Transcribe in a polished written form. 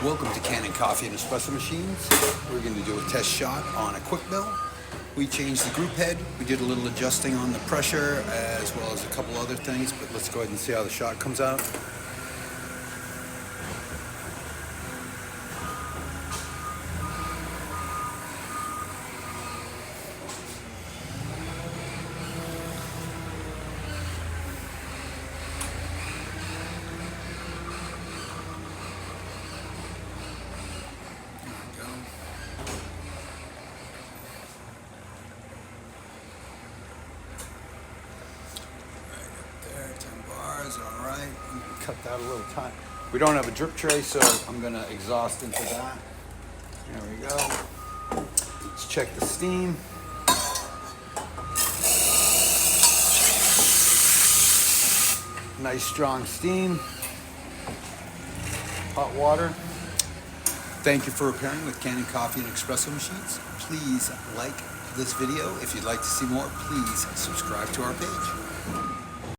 Welcome to Kanen Coffee and Espresso Machines. We're going to do a test shot on a quick bill. We changed the group head. We did a little adjusting on the pressure as well as a couple other things, but let's go ahead and see how the shot comes out. All right, I'm gonna cut that a little time. We don't have a drip tray, so I'm gonna exhaust into that. There we go. Let's check the steam. Nice strong steam. Hot water. Thank you for pairing with Kanen Coffee and Espresso Machines. Please like this video. If you'd like to see more, please subscribe to our page.